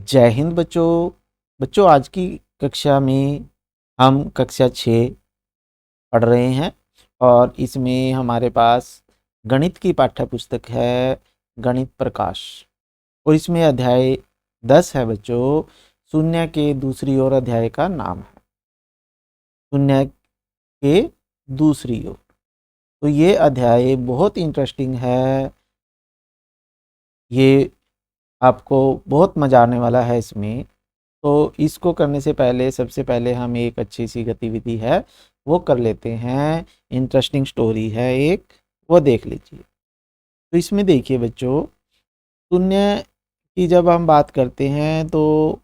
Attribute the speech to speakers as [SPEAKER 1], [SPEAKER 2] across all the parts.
[SPEAKER 1] जय हिंद बच्चों। बच्चों आज की कक्षा में हम कक्षा 6 पढ़ रहे हैं और इसमें हमारे पास गणित की पाठ्य पुस्तक है गणित प्रकाश। और इसमें अध्याय 10 है बच्चों। शून्य के दूसरी ओर अध्याय का नाम है शून्य के दूसरी ओर। तो ये अध्याय बहुत इंटरेस्टिंग है। ये आपको बहुत मजा आने वाला है इसमें। तो इसको करने से पहले सबसे पहले हम एक अच्छी सी गतिविधि है वो कर लेते हैं। इंटरेस्टिंग स्टोरी है एक, वो देख लीजिए। तो इसमें देखिए बच्चों, शून्य की जब हम बात करते हैं तो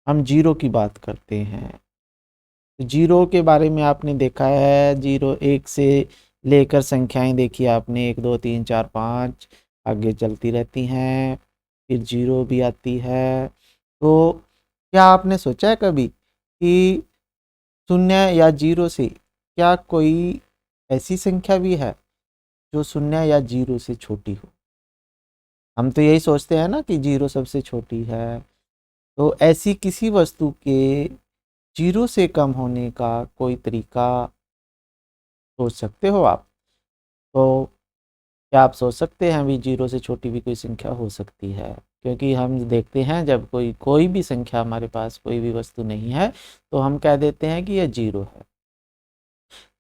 [SPEAKER 1] हम जीरो की बात करते हैं। तो जीरो के बारे में आपने देखा है, जीरो एक से लेकर संख्याएं देखी आपने, 1 2 3 4 5 आगे चलती रहती हैं, फिर जीरो भी आती है। तो क्या आपने सोचा है कभी कि शून्य या जीरो से क्या कोई ऐसी संख्या भी है जो शून्य या जीरो से छोटी हो? हम तो यही सोचते हैं ना कि जीरो सबसे छोटी है। तो ऐसी किसी वस्तु के जीरो से कम होने का कोई तरीका सोच सकते हो आप? तो क्या आप सोच सकते हैं भी जीरो से छोटी भी कोई संख्या हो सकती है? क्योंकि हम देखते हैं जब कोई कोई भी संख्या हमारे पास कोई भी वस्तु नहीं है तो हम कह देते हैं कि यह जीरो है।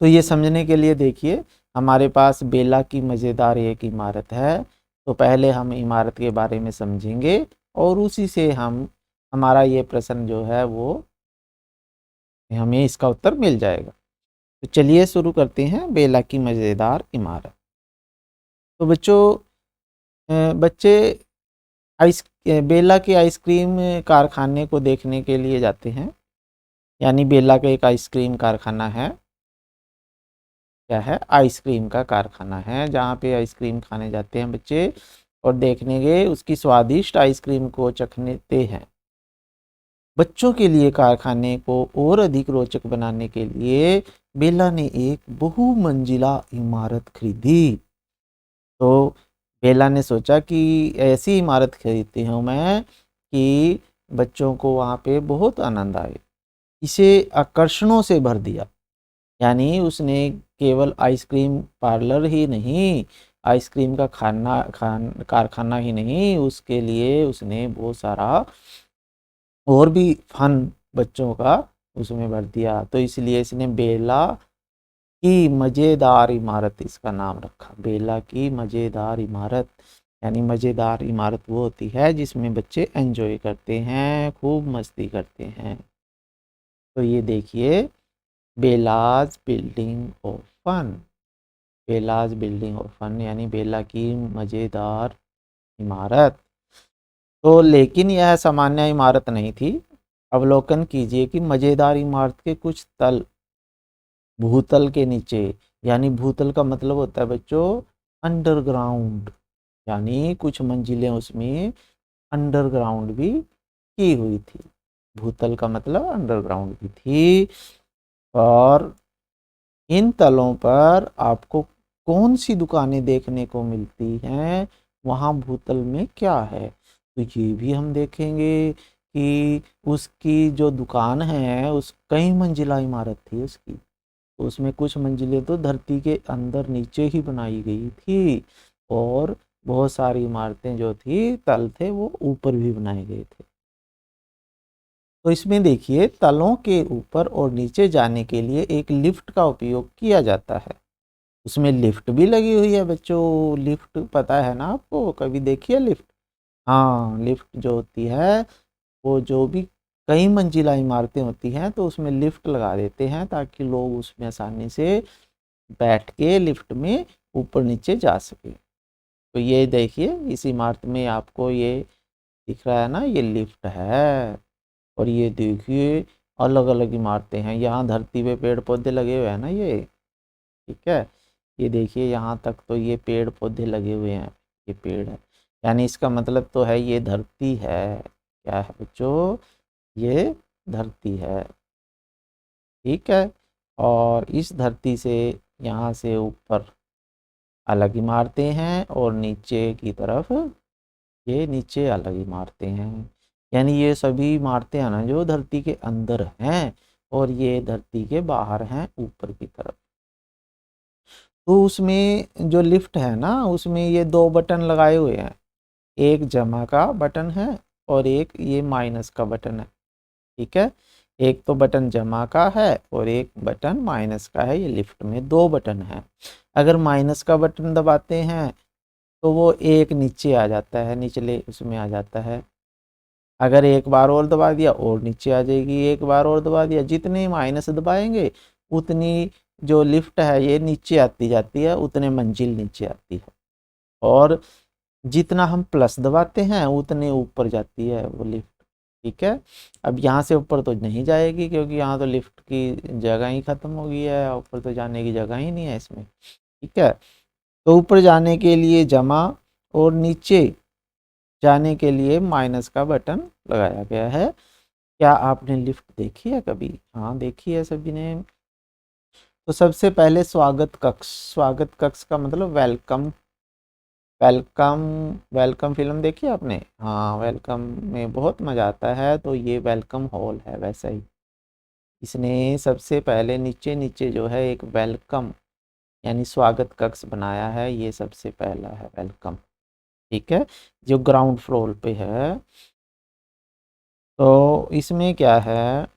[SPEAKER 1] तो ये समझने के लिए देखिए, हमारे पास बेला की मज़ेदार एक इमारत है। तो पहले हम इमारत के बारे में समझेंगे और उसी से हम हमारा ये प्रश्न जो है वो हमें इसका उत्तर मिल जाएगा। तो चलिए शुरू करते हैं बेला की मज़ेदार इमारत। तो बच्चों, बच्चे आइस बेला के आइसक्रीम कारखाने को देखने के लिए जाते हैं। यानी बेला का एक आइसक्रीम कारखाना है। क्या है? आइसक्रीम का कारखाना है जहाँ पे आइसक्रीम खाने जाते हैं बच्चे और देखने गए उसकी स्वादिष्ट आइसक्रीम को चखते हैं। बच्चों के लिए कारखाने को और अधिक रोचक बनाने के लिए बेला ने एक बहुमंजिला इमारत खरीदी। तो बेला ने सोचा कि ऐसी इमारत खरीदती हूँ मैं कि बच्चों को वहाँ पे बहुत आनंद आए। इसे आकर्षणों से भर दिया। यानी उसने केवल आइसक्रीम पार्लर ही नहीं, आइसक्रीम का कारखाना ही नहीं, उसके लिए उसने बहुत सारा और भी फन बच्चों का उसमें भर दिया। तो इसलिए इसने बेला की मज़ेदार इमारत इसका नाम रखा। बेला की मज़ेदार इमारत, यानी मज़ेदार इमारत वो होती है जिसमें बच्चे एंजॉय करते हैं, खूब मस्ती करते हैं। तो ये देखिए, Bela's building of fun. Bela's building of fun यानी बेला की मज़ेदार इमारत। तो लेकिन यह सामान्य इमारत नहीं थी। अवलोकन कीजिए कि मज़ेदार इमारत के कुछ तल भूतल के नीचे, यानी भूतल का मतलब होता है बच्चों अंडरग्राउंड, यानी कुछ मंजिलें उसमें अंडरग्राउंड भी की हुई थी। भूतल का मतलब अंडरग्राउंड भी थी। और इन तलों पर आपको कौन सी दुकानें देखने को मिलती हैं, वहाँ भूतल में क्या है? तो ये भी हम देखेंगे कि उसकी जो दुकान है उस कई मंजिला इमारत थी उसकी। तो उसमें कुछ मंजिलें तो धरती के अंदर नीचे ही बनाई गई थी और बहुत सारी इमारतें जो थी तल थे वो ऊपर भी बनाए गए थे। तो इसमें देखिए, तलों के ऊपर और नीचे जाने के लिए एक लिफ्ट का उपयोग किया जाता है। उसमें लिफ्ट भी लगी हुई है बच्चों। लिफ्ट पता है ना आपको? कभी देखी है लिफ्ट? हाँ, लिफ्ट जो होती है वो जो भी कई मंजिला इमारतें होती हैं तो उसमें लिफ्ट लगा देते हैं ताकि लोग उसमें आसानी से बैठ के लिफ्ट में ऊपर नीचे जा सके। तो ये देखिए, इस इमारत में आपको ये दिख रहा है ना, ये लिफ्ट है। और ये देखिए, अलग अलग इमारतें हैं। यहाँ धरती पे पेड़ पौधे लगे हुए हैं ना, ये ठीक है। ये देखिए, यहाँ तक तो ये पेड़ पौधे लगे हुए हैं, ये पेड़ है। यानी इसका मतलब तो है ये धरती है। क्या है बच्चों? ये धरती है, ठीक है। और इस धरती से यहाँ से ऊपर अलग इमारतें हैं और नीचे की तरफ ये नीचे अलग इमारतें हैं। यानी ये सभी इमारतें हैं ना जो धरती के अंदर हैं और ये धरती के बाहर हैं ऊपर की तरफ। तो उसमें जो लिफ्ट है ना उसमें ये दो बटन लगाए हुए हैं, एक जमा का बटन है और एक ये माइनस का बटन है। ठीक है, एक तो बटन जमा का है और एक बटन माइनस का है। ये लिफ्ट में दो बटन है। अगर माइनस का बटन दबाते हैं तो वो एक नीचे आ जाता है, निचले उसमें आ जाता है। अगर एक बार और दबा दिया और नीचे आ जाएगी, एक बार और दबा दिया, जितने माइनस दबाएंगे उतनी जो लिफ्ट है ये नीचे आती जाती है, उतने मंजिल नीचे आती है। और जितना हम प्लस दबाते हैं उतने ऊपर जाती है वो लिफ्ट। ठीक है, अब यहाँ से ऊपर तो नहीं जाएगी क्योंकि यहाँ तो लिफ्ट की जगह ही खत्म हो गई है, ऊपर तो जाने की जगह ही नहीं है इसमें। ठीक है, तो ऊपर जाने के लिए जमा और नीचे जाने के लिए माइनस का बटन लगाया गया है। क्या आपने लिफ्ट देखी है कभी? हाँ देखी है सभी ने। तो सबसे पहले स्वागत कक्ष। स्वागत कक्ष का मतलब वेलकम। वेलकम, वेलकम फिल्म देखी है आपने? हाँ, वेलकम में बहुत मज़ा आता है, तो ये वेलकम हॉल है वैसा ही। इसने सबसे पहले नीचे नीचे जो है एक वेलकम यानी स्वागत कक्ष बनाया है, ये सबसे पहला है वेलकम। ठीक है, जो ग्राउंड फ्लोर पे है। तो इसमें क्या है,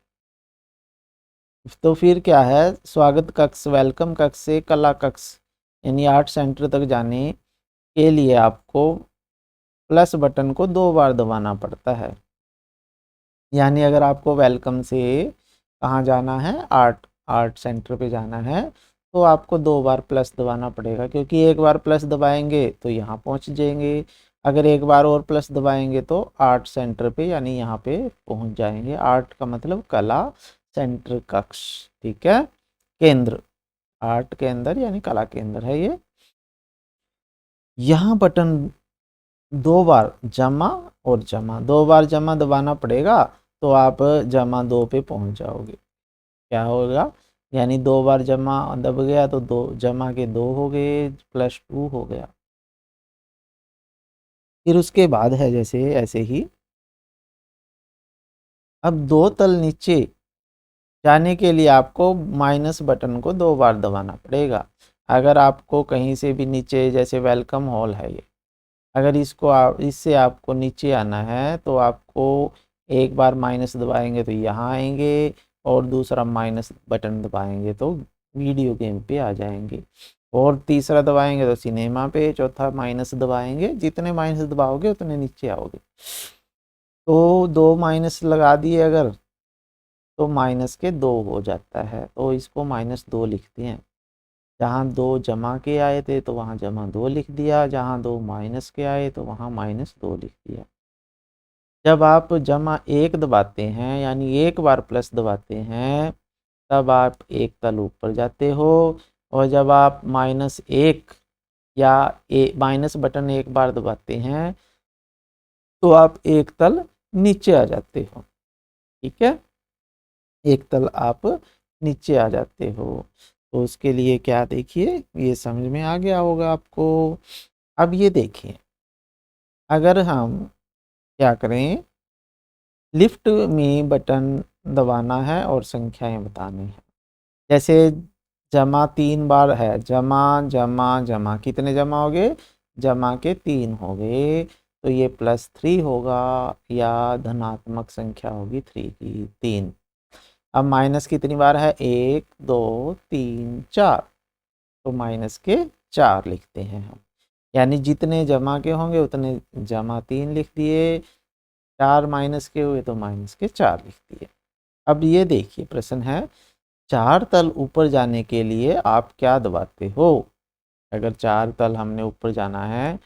[SPEAKER 1] तो फिर क्या है, स्वागत कक्ष वेलकम कक्ष से कला कक्ष यानी आर्ट सेंटर तक जाने के लिए आपको प्लस बटन को दो बार दबाना पड़ता है। यानी अगर आपको वेलकम से कहाँ जाना है, आर्ट आर्ट सेंटर पे जाना है, तो आपको दो बार प्लस दबाना पड़ेगा, क्योंकि एक बार प्लस दबाएंगे तो यहाँ पहुँच जाएंगे, अगर एक बार और प्लस दबाएंगे तो आर्ट सेंटर पे यानी यहाँ पे पहुँच जाएंगे। आर्ट का मतलब कला, सेंटर कक्ष। ठीक है, केंद्र, आर्ट के अंदर यानी कला केंद्र है ये। यहाँ बटन दो बार जमा और जमा, दो बार जमा दबाना पड़ेगा तो आप जमा दो पे पहुंच जाओगे। क्या होगा, यानी दो बार जमा दब गया तो दो जमा के दो हो गए, +2 हो गया। फिर उसके बाद है जैसे ऐसे ही, अब दो तल नीचे जाने के लिए आपको माइनस बटन को दो बार दबाना पड़ेगा। अगर आपको कहीं से भी नीचे, जैसे वेलकम हॉल है ये, अगर इसको इससे आपको नीचे आना है तो आपको एक बार माइनस दबाएंगे तो यहाँ आएंगे और दूसरा माइनस बटन दबाएंगे तो वीडियो गेम पे आ जाएंगे, और तीसरा दबाएंगे तो सिनेमा पे, चौथा माइनस दबाएंगे, जितने माइनस दबाओगे उतने नीचे आओगे। तो दो माइनस लगा दिए अगर तो माइनस के दो हो जाता है, तो इसको -2 लिखते हैं। जहाँ दो जमा के आए थे तो वहाँ जमा दो लिख दिया, जहाँ दो माइनस के आए तो वहाँ -2 लिख दिया। जब आप जमा एक दबाते हैं यानी एक बार प्लस दबाते हैं तब आप एक तल ऊपर जाते हो, और जब आप -1 या माइनस बटन एक बार दबाते हैं तो आप एक तल नीचे आ जाते हो। ठीक है, एक तल आप नीचे आ जाते हो। तो उसके लिए क्या, देखिए ये समझ में आ गया होगा आपको। अब ये देखिए, अगर हम क्या करें, लिफ्ट में बटन दबाना है और संख्याएं बतानी है। जैसे जमा 3 बार है, जमा जमा जमा, कितने जमा हो गए, जमा के 3 हो गए, तो ये +3 होगा या धनात्मक संख्या होगी 3 की 3। अब माइनस कितनी बार है, 1 2 3 4, तो माइनस के 4 लिखते हैं हम, यानी जितने जमा के होंगे उतने जमा 3 लिख दिए, 4 माइनस के हुए तो माइनस के 4 लिख दिए। अब ये देखिए प्रश्न है, 4 तल ऊपर जाने के लिए आप क्या दबाते हो? अगर 4 तल हमने ऊपर जाना है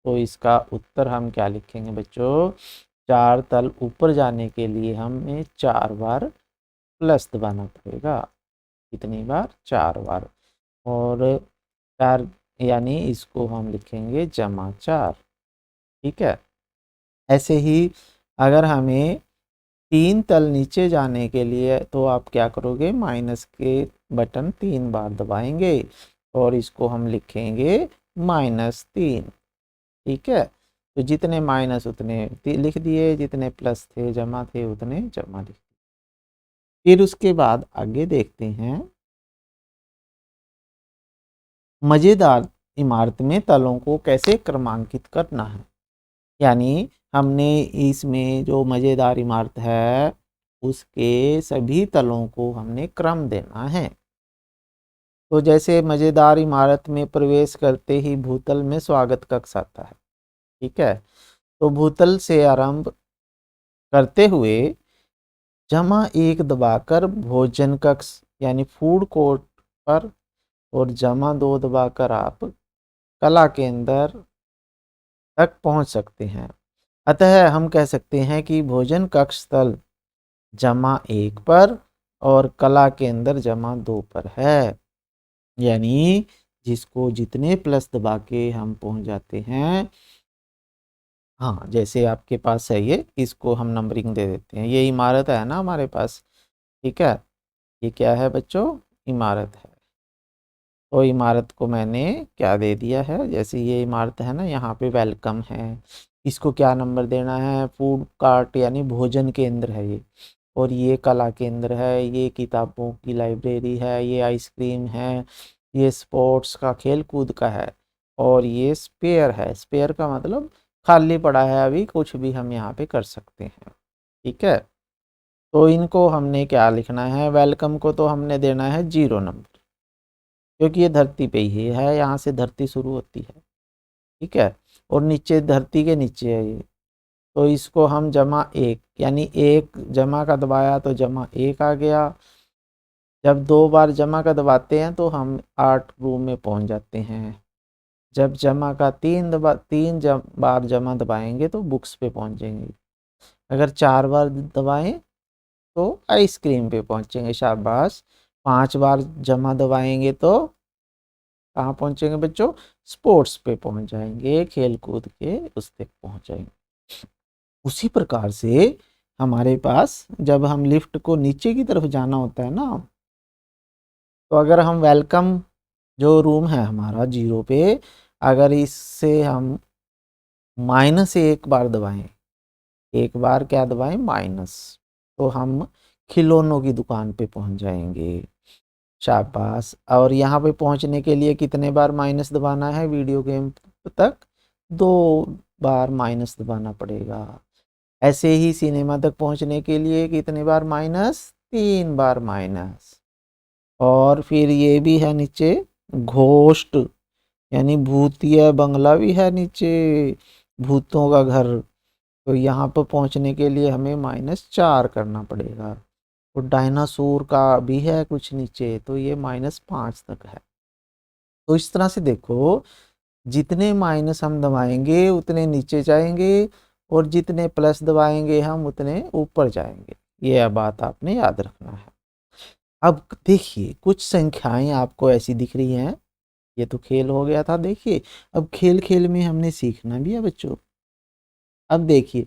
[SPEAKER 1] तो इसका उत्तर हम क्या लिखेंगे बच्चों, 4 तल ऊपर जाने के लिए हमें 4 बार प्लस दबाना पड़ेगा। कितनी बार, 4 बार, और 4 यानी इसको हम लिखेंगे जमा 4। ठीक है, ऐसे ही अगर हमें 3 तल नीचे जाने के लिए तो आप क्या करोगे, माइनस के बटन 3 बार दबाएंगे और इसको हम लिखेंगे -3। ठीक है, तो जितने माइनस उतने लिख दिए, जितने प्लस थे जमा थे उतने जमा लिख दिए। फिर उसके बाद आगे देखते हैं, मजेदार इमारत में तलों को कैसे क्रमांकित करना है। यानी हमने इसमें जो मजेदार इमारत है उसके सभी तलों को हमने क्रम देना है। तो जैसे मजेदार इमारत में प्रवेश करते ही भूतल में स्वागत कक्ष आता है, ठीक है। तो भूतल से आरंभ करते हुए जमा 1 दबाकर भोजन कक्ष यानी फूड कोर्ट पर और जमा 2 दबाकर आप कला केंद्र तक पहुंच सकते हैं। अतः हम कह सकते हैं कि भोजन कक्ष तल जमा 1 पर और कला केंद्र जमा 2 पर है। यानी जिसको जितने प्लस दबा के हम पहुंच जाते हैं, हाँ जैसे आपके पास है ये, इसको हम नंबरिंग दे देते हैं। ये इमारत है ना हमारे पास, ठीक है। ये क्या है बच्चों, इमारत है। तो इमारत को मैंने क्या दे दिया है, जैसे ये इमारत है ना, यहाँ पे वेलकम है, इसको क्या नंबर देना है, फूड कार्ट यानी भोजन केंद्र है ये। और ये कला केंद्र है, ये किताबों की लाइब्रेरी है, ये आइसक्रीम है, ये स्पोर्ट्स का खेल कूद का है, और ये स्पेयर है। स्पेयर का मतलब खाली पड़ा है, अभी कुछ भी हम यहाँ पे कर सकते हैं, ठीक है। तो इनको हमने क्या लिखना है, वेलकम को तो हमने देना है 0 नंबर, क्योंकि ये धरती पे ही है, यहाँ से धरती शुरू होती है, ठीक है। और नीचे धरती के नीचे है ये, तो इसको हम जमा 1 यानी 1 जमा का दबाया तो जमा 1 आ गया। जब 2 बार जमा का दबाते हैं तो हम 8 रूम में पहुंच जाते हैं। जब जमा का 3 बार जमा दबाएंगे तो बुक्स पे पहुंच जाएंगे। अगर 4 बार दबाएं तो आइसक्रीम पे पहुंचेंगे, शाबाश। 5 बार जमा दबाएंगे तो कहाँ पहुंचेंगे बच्चों, स्पोर्ट्स पे पहुंच जाएंगे, खेल कूद के उस तक पहुंच जाएंगे। उसी प्रकार से हमारे पास जब हम लिफ्ट को नीचे की तरफ जाना होता है ना, तो अगर हम वेलकम जो रूम है हमारा 0 पे, अगर इससे हम -1 बार दबाएं, 1 बार क्या दबाएं, माइनस, तो हम खिलौनों की दुकान पे पहुंच जाएंगे, शाबाश। और यहाँ पे पहुंचने के लिए कितने बार माइनस दबाना है, वीडियो गेम तक 2 बार माइनस दबाना पड़ेगा। ऐसे ही सिनेमा तक पहुंचने के लिए कितने बार माइनस, 3 बार माइनस। और फिर ये भी है नीचे घोस्ट यानी भूतिया बंगला भी है नीचे, भूतों का घर। तो यहाँ पर पहुंचने के लिए हमें -4 करना पड़ेगा। और डायनासोर का भी है कुछ नीचे, तो ये -5 तक है। तो इस तरह से देखो, जितने माइनस हम दबाएंगे उतने नीचे जाएंगे, और जितने प्लस दबाएंगे हम उतने ऊपर जाएंगे। ये बात आपने याद रखना है। अब देखिए कुछ संख्याएं आपको ऐसी दिख रही हैं, ये तो खेल हो गया था। देखिए अब खेल खेल में हमने सीखना भी है बच्चों। अब देखिए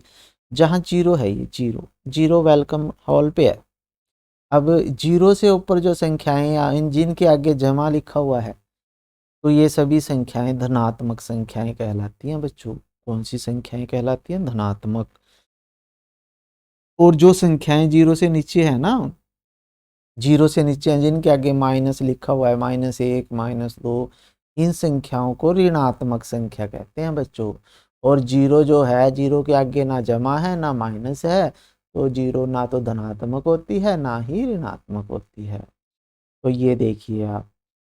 [SPEAKER 1] जहाँ 0 है, ये 0 0 वेलकम हॉल पे है। अब 0 से ऊपर जो संख्याएं जिनके आगे जमा लिखा हुआ है, तो ये सभी संख्याएं धनात्मक संख्याएं कहलाती हैं बच्चों। कौन सी संख्याएं कहलाती हैं, धनात्मक। और जो संख्याएं 0 से नीचे है ना, 0 से नीचे हैं जिनके आगे माइनस लिखा हुआ है, -1 -2, इन संख्याओं को ऋणात्मक संख्या कहते हैं बच्चों। और 0 जो है, 0 के आगे ना जमा है ना माइनस है, तो 0 ना तो धनात्मक होती है ना ही ऋणात्मक होती है। तो ये देखिए आप,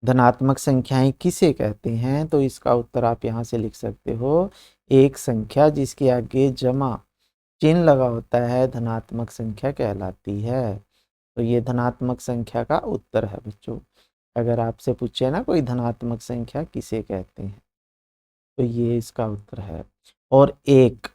[SPEAKER 1] धनात्मक संख्याएं किसे कहते हैं, तो इसका उत्तर आप यहाँ से लिख सकते हो, एक संख्या जिसके आगे जमा चिन्ह लगा होता है धनात्मक संख्या कहलाती है। तो ये धनात्मक संख्या का उत्तर है बच्चों। अगर आपसे पूछे ना कोई धनात्मक संख्या किसे कहते हैं, तो ये इसका उत्तर है। और एक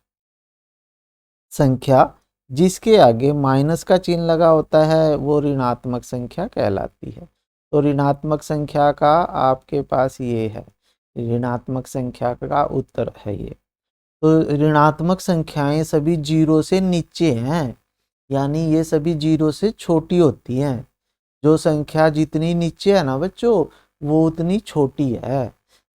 [SPEAKER 1] संख्या जिसके आगे माइनस का चिन्ह लगा होता है वो ऋणात्मक संख्या कहलाती है। तो ऋणात्मक संख्या का आपके पास ये है, ऋणात्मक संख्या का उत्तर है ये। तो ऋणात्मक संख्याएं सभी 0 से नीचे हैं, यानी ये सभी 0 से छोटी होती हैं। जो संख्या जितनी नीचे है ना बच्चों, वो उतनी छोटी है।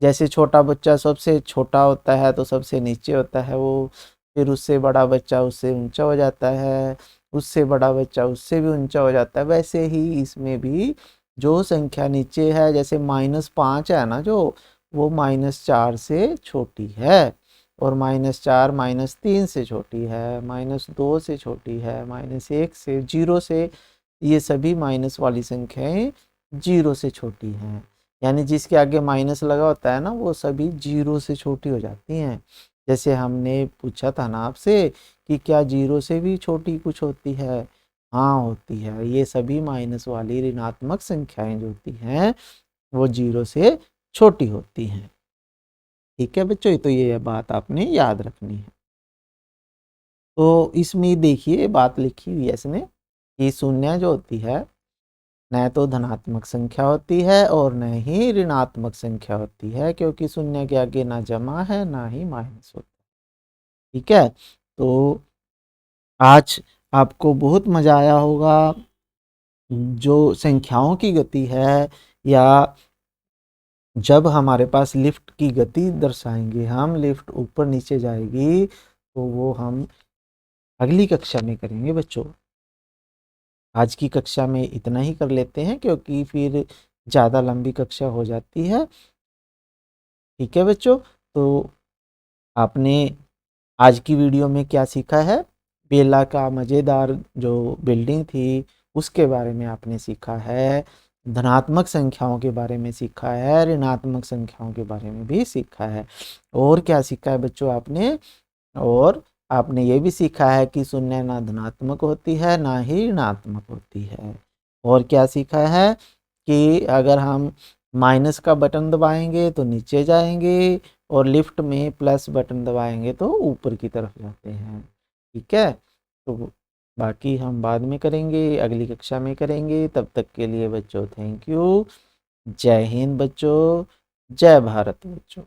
[SPEAKER 1] जैसे छोटा बच्चा सबसे छोटा होता है तो सबसे नीचे होता है वो, फिर उससे बड़ा बच्चा उससे ऊंचा हो जाता है, उससे बड़ा बच्चा उससे भी ऊंचा हो जाता है। वैसे ही इसमें भी जो संख्या नीचे है, जैसे -5 है ना जो, वो -4 से छोटी है, और -4 -3 से छोटी है, -2 से छोटी है, -1 से, 0 से, ये सभी माइनस वाली संख्याएं 0 से छोटी हैं। यानी जिसके आगे माइनस लगा होता है ना, वो सभी 0 से छोटी हो जाती हैं। जैसे हमने पूछा था ना आपसे कि क्या 0 से भी छोटी कुछ होती है? हाँ होती है। ये सभी माइनस वाली ऋणात्मक संख्याएं जो होती हैं वो 0 से छोटी होती हैं। ठीक है बच्चों, तो ये बात आपने याद रखनी है। तो इसमें देखिए बात लिखी हुई है इसने कि शून्य जो होती है न तो धनात्मक संख्या होती है और न ही ऋणात्मक संख्या होती है, क्योंकि शून्य के आगे ना जमा है ना ही माइनस होता है। ठीक है, तो आज आपको बहुत मजा आया होगा। जो संख्याओं की गति है, या जब हमारे पास लिफ्ट की गति दर्शाएंगे हम, लिफ्ट ऊपर नीचे जाएगी, तो वो हम अगली कक्षा में करेंगे बच्चों। आज की कक्षा में इतना ही कर लेते हैं, क्योंकि फिर ज़्यादा लंबी कक्षा हो जाती है। ठीक है बच्चों, तो आपने आज की वीडियो में क्या सीखा है? बेला का मज़ेदार जो बिल्डिंग थी उसके बारे में आपने सीखा है, धनात्मक संख्याओं के बारे में सीखा है, ऋणात्मक संख्याओं के बारे में भी सीखा है। और क्या सीखा है बच्चों आपने? और आपने ये भी सीखा है कि शून्य ना धनात्मक होती है ना ही ऋणात्मक होती है। और क्या सीखा है कि अगर हम माइनस का बटन दबाएंगे तो नीचे जाएंगे, और लिफ्ट में प्लस बटन दबाएंगे तो ऊपर की तरफ जाते हैं। ठीक है, तो बाकी हम बाद में करेंगे, अगली कक्षा में करेंगे। तब तक के लिए बच्चों थैंक यू। जय हिंद बच्चों, जय भारत बच्चों।